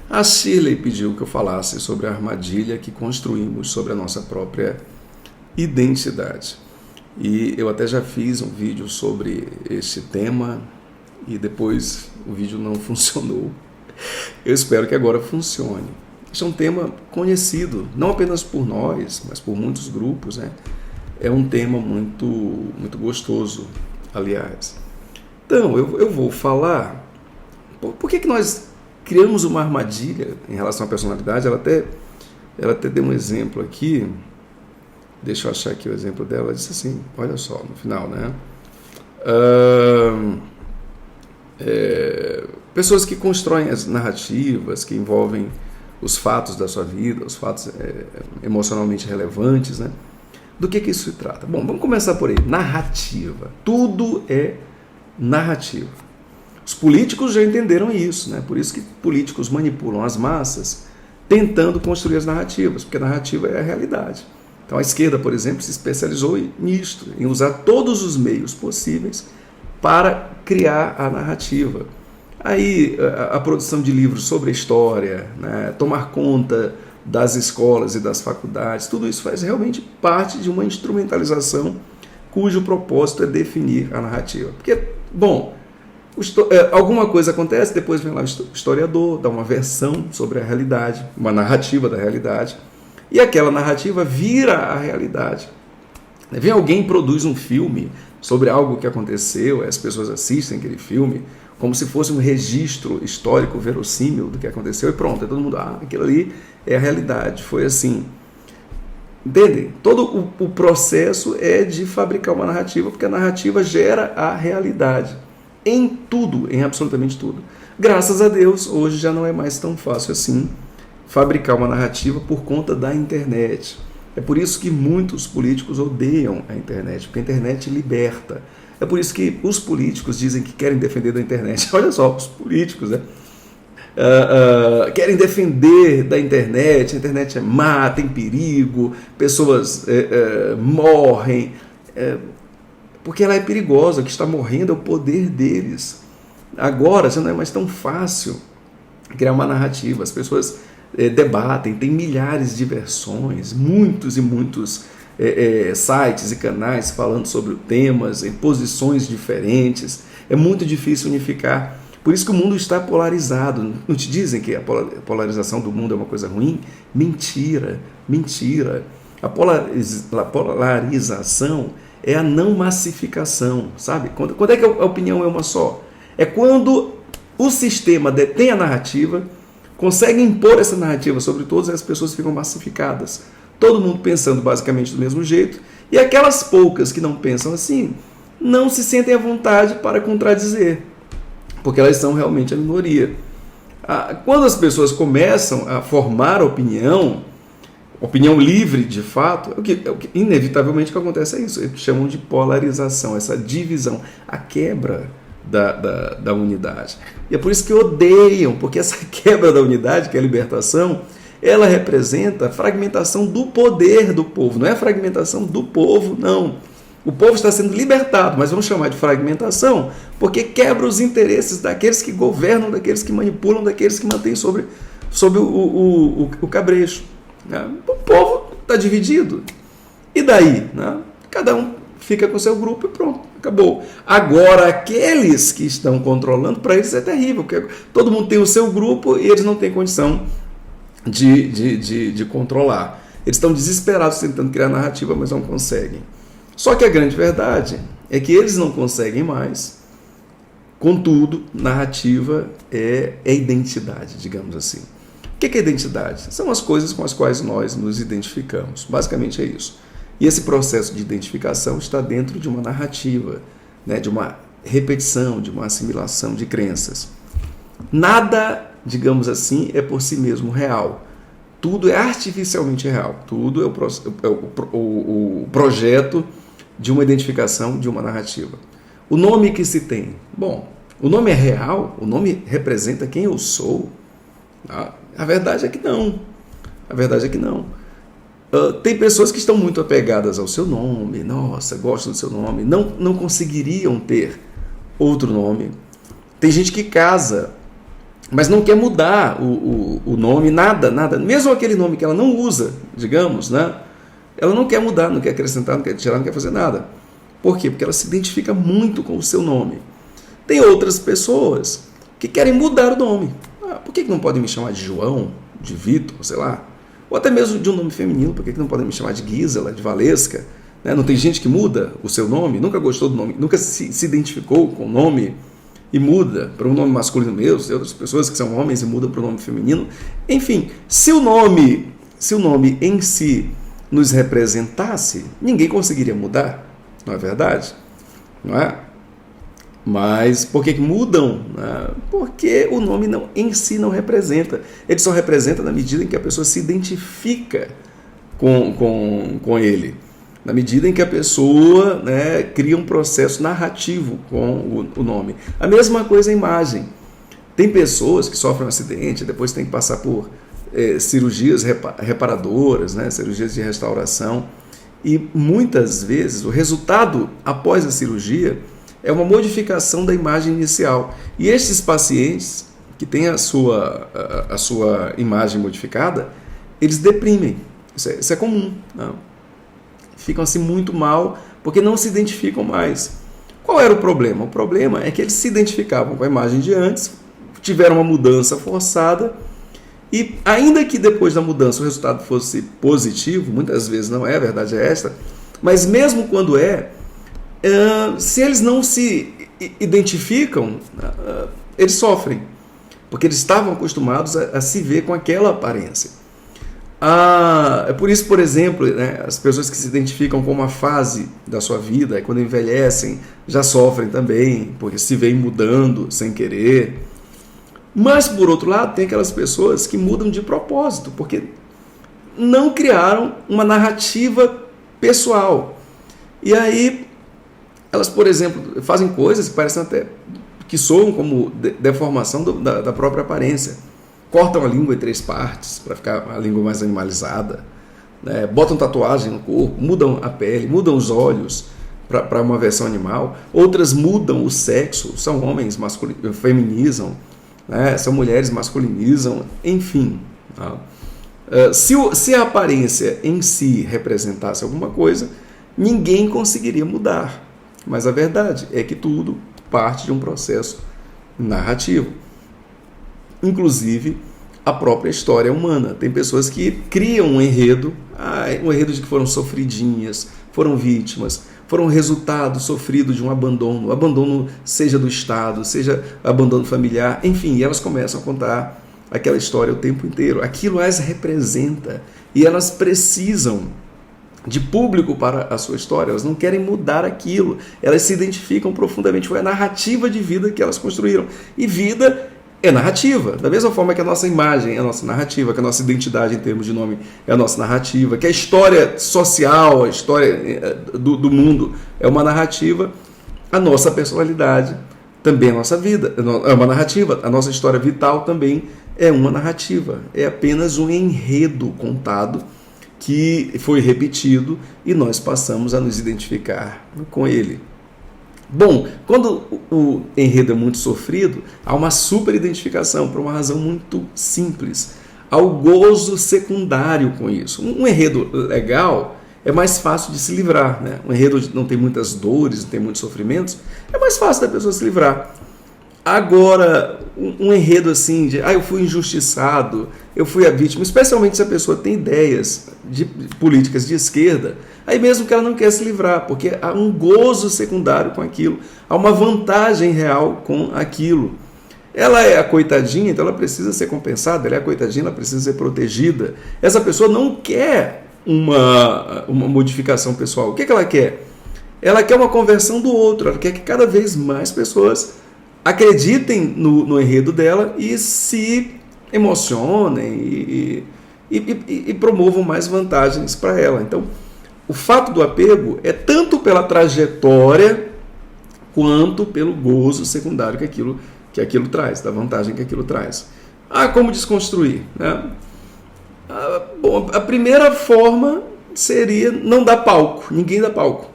A Shirley pediu que eu falasse sobre a armadilha que construímos sobre a nossa própria identidade. E eu até já fiz um vídeo sobre este tema e depois o vídeo não funcionou. Eu espero que agora funcione. Este é um tema conhecido, não apenas por nós, mas por muitos grupos, né? É um tema muito gostoso, aliás. Então, eu vou falar por que nós criamos uma armadilha em relação à personalidade. Ela até deu um exemplo aqui. Deixa eu achar aqui o exemplo dela. Ela disse assim, olha só, no final, né? Pessoas que constroem as narrativas, que envolvem os fatos da sua vida, os fatos emocionalmente relevantes, né? Do que isso se trata? Bom, vamos começar por aí. Narrativa. Tudo é narrativa. Os políticos já entenderam isso, né? Por isso que políticos manipulam as massas tentando construir as narrativas, porque a narrativa é a realidade. Então a esquerda, por exemplo, se especializou nisto, em usar todos os meios possíveis para criar a narrativa. Aí a produção de livros sobre a história, né? Tomar conta das escolas e das faculdades, tudo isso faz realmente parte de uma instrumentalização cujo propósito é definir a narrativa. Porque, bom, alguma coisa acontece, depois vem lá o historiador, dá uma versão sobre a realidade, uma narrativa da realidade, e aquela narrativa vira a realidade. Vem alguém e produz um filme sobre algo que aconteceu, as pessoas assistem aquele filme como se fosse um registro histórico verossímil do que aconteceu, e pronto, todo mundo, aquilo ali é a realidade, foi assim. Entendem? Todo o processo é de fabricar uma narrativa, porque a narrativa gera a realidade. Em tudo, em absolutamente tudo. Graças a Deus, hoje já não é mais tão fácil assim fabricar uma narrativa por conta da internet. É por isso que muitos políticos odeiam a internet, porque a internet liberta. É por isso que os políticos dizem que querem defender da internet. Olha só, os políticos, né? Querem defender da internet, a internet é má, tem perigo, pessoas morrem, porque ela é perigosa, o que está morrendo é o poder deles. Agora já não é mais tão fácil criar uma narrativa, as pessoas debatem, tem milhares de versões, muitos e muitos sites e canais falando sobre temas, em posições diferentes, é muito difícil unificar. Por isso que o mundo está polarizado. Não te dizem que a polarização do mundo é uma coisa ruim? Mentira, mentira. A polarização é a não massificação, sabe? Quando é que a opinião é uma só? É quando o sistema detém a narrativa, consegue impor essa narrativa sobre todos e as pessoas ficam massificadas. Todo mundo pensando basicamente do mesmo jeito, e aquelas poucas que não pensam assim, não se sentem à vontade para contradizer, porque elas são realmente a minoria. Quando as pessoas começam a formar opinião livre de fato, inevitavelmente o que acontece é isso, eles chamam de polarização, essa divisão, a quebra da unidade. E é por isso que odeiam, porque essa quebra da unidade, que é a libertação, ela representa a fragmentação do poder do povo, não é a fragmentação do povo, não. O povo está sendo libertado, mas vamos chamar de fragmentação, porque quebra os interesses daqueles que governam, daqueles que manipulam, daqueles que mantêm sobre o cabrecho. Né? O povo está dividido. E daí? Né? Cada um fica com o seu grupo e pronto, acabou. Agora, aqueles que estão controlando, para eles é terrível, porque todo mundo tem o seu grupo e eles não têm condição de controlar. Eles estão desesperados tentando criar narrativa, mas não conseguem. Só que a grande verdade é que eles não conseguem mais. Contudo, narrativa é identidade, digamos assim. O que é identidade? São as coisas com as quais nós nos identificamos. Basicamente é isso. E esse processo de identificação está dentro de uma narrativa, né, de uma repetição, de uma assimilação de crenças. Nada, digamos assim, é por si mesmo real. Tudo é artificialmente real. Tudo é o projeto de uma identificação, de uma narrativa. O nome que se tem? Bom, o nome é real? O nome representa quem eu sou? A verdade é que não. A verdade é que não. Tem pessoas que estão muito apegadas ao seu nome, nossa, gostam do seu nome, não conseguiriam ter outro nome. Tem gente que casa mas não quer mudar o nome, nada, mesmo aquele nome que ela não usa, digamos, né? Ela não quer mudar, não quer acrescentar, não quer tirar, não quer fazer nada. Por quê? Porque ela se identifica muito com o seu nome. Tem outras pessoas que querem mudar o nome. Por que não podem me chamar de João, de Vitor, sei lá? Ou até mesmo de um nome feminino, por que não podem me chamar de Gisela, de Valesca? Né? Não tem gente que muda o seu nome, nunca gostou do nome, nunca se identificou com o nome e muda para um nome masculino mesmo, tem outras pessoas que são homens e mudam para um nome feminino. Enfim, se o nome em si nos representasse, ninguém conseguiria mudar, não é verdade? Não é? Mas por que mudam? Porque o nome em si não representa. Ele só representa na medida em que a pessoa se identifica com ele. Na medida em que a pessoa, né, cria um processo narrativo com o nome. A mesma coisa a imagem. Tem pessoas que sofrem um acidente, depois tem que passar por cirurgias reparadoras, né, cirurgias de restauração. E muitas vezes o resultado após a cirurgia é uma modificação da imagem inicial. E esses pacientes que têm a sua imagem modificada, eles deprimem. Isso é comum. Né? Ficam assim muito mal porque não se identificam mais. Qual era o problema? O problema é que eles se identificavam com a imagem de antes, tiveram uma mudança forçada e ainda que depois da mudança o resultado fosse positivo, muitas vezes não é, a verdade é esta, mas mesmo quando se eles não se identificam, eles sofrem, porque eles estavam acostumados a se ver com aquela aparência. É por isso, por exemplo, né, as pessoas que se identificam com uma fase da sua vida, quando envelhecem, já sofrem também, porque se veem mudando sem querer. Mas, por outro lado, tem aquelas pessoas que mudam de propósito, porque não criaram uma narrativa pessoal. E aí, elas, por exemplo, fazem coisas que parecem até que soam como deformação da própria aparência. Cortam a língua em 3 partes para ficar a língua mais animalizada, né? Botam tatuagem no corpo, mudam a pele, mudam os olhos para uma versão animal. Outras mudam o sexo, são homens, feminizam, né? São mulheres, masculinizam, enfim. Tá? Se a aparência em si representasse alguma coisa, ninguém conseguiria mudar. Mas a verdade é que tudo parte de um processo narrativo. Inclusive, a própria história humana. Tem pessoas que criam um enredo de que foram sofridinhas, foram vítimas, foram resultado sofrido de um abandono seja do Estado, seja abandono familiar, enfim, e elas começam a contar aquela história o tempo inteiro. Aquilo as representa e elas precisam de público para a sua história, elas não querem mudar aquilo, elas se identificam profundamente, foi a narrativa de vida que elas construíram. E vida é narrativa, da mesma forma que a nossa imagem é a nossa narrativa, que a nossa identidade em termos de nome é a nossa narrativa, que a história social, a história do mundo é uma narrativa, a nossa personalidade também é a nossa vida, é uma narrativa, a nossa história vital também é uma narrativa, é apenas um enredo contado que foi repetido e nós passamos a nos identificar com ele. Bom, quando o enredo é muito sofrido, há uma super identificação por uma razão muito simples. Há o gozo secundário com isso. Um enredo legal é mais fácil de se livrar, né? Um enredo não tem muitas dores, não tem muitos sofrimentos, é mais fácil da pessoa se livrar. Agora, um enredo assim de eu fui injustiçado, eu fui a vítima, especialmente se a pessoa tem ideias de políticas de esquerda, aí mesmo que ela não quer se livrar, porque há um gozo secundário com aquilo, há uma vantagem real com aquilo. Ela é a coitadinha, então ela precisa ser compensada, ela é a coitadinha, ela precisa ser protegida. Essa pessoa não quer uma modificação pessoal. O que ela quer? Ela quer uma conversão do outro, ela quer que cada vez mais pessoas acreditem no enredo dela e se emocionem e promovam mais vantagens para ela. Então, o fato do apego é tanto pela trajetória quanto pelo gozo secundário que aquilo traz, da vantagem que aquilo traz. Como desconstruir? Né? Bom, a primeira forma seria não dar palco, ninguém dá palco.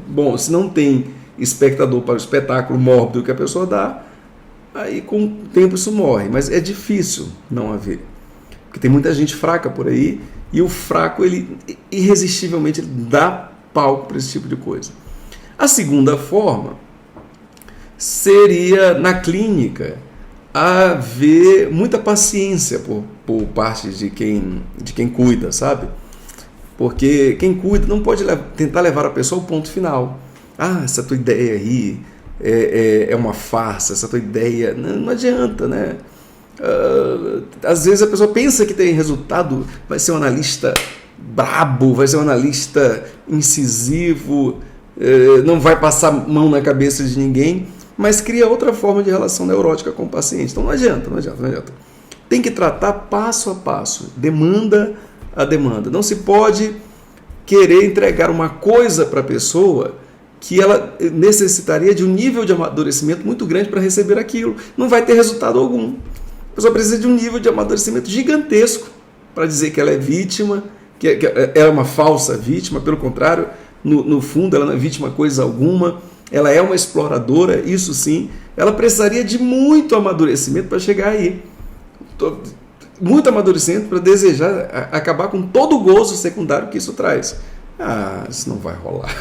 Bom, se não tem espectador para o espetáculo mórbido que a pessoa dá, aí com o tempo isso morre, mas é difícil não haver. Porque tem muita gente fraca por aí, e o fraco, ele irresistivelmente ele dá palco para esse tipo de coisa. A segunda forma seria, na clínica, haver muita paciência por parte de quem cuida, sabe? Porque quem cuida não pode tentar levar a pessoa ao ponto final. Ah, essa tua ideia aí é uma farsa, essa tua ideia... Não adianta, né? Às vezes a pessoa pensa que tem resultado, vai ser um analista brabo, vai ser um analista incisivo, não vai passar mão na cabeça de ninguém, mas cria outra forma de relação neurótica com o paciente. Então não adianta. Tem que tratar passo a passo, demanda a demanda. Não se pode querer entregar uma coisa para a pessoa que ela necessitaria de um nível de amadurecimento muito grande para receber aquilo. Não vai ter resultado algum. A pessoa precisa de um nível de amadurecimento gigantesco para dizer que ela é vítima, que ela é uma falsa vítima. Pelo contrário, no fundo ela não é vítima coisa alguma, ela é uma exploradora, isso sim. Ela precisaria de muito amadurecimento para chegar aí. Muito amadurecimento para desejar acabar com todo o gozo secundário que isso traz. Isso não vai rolar.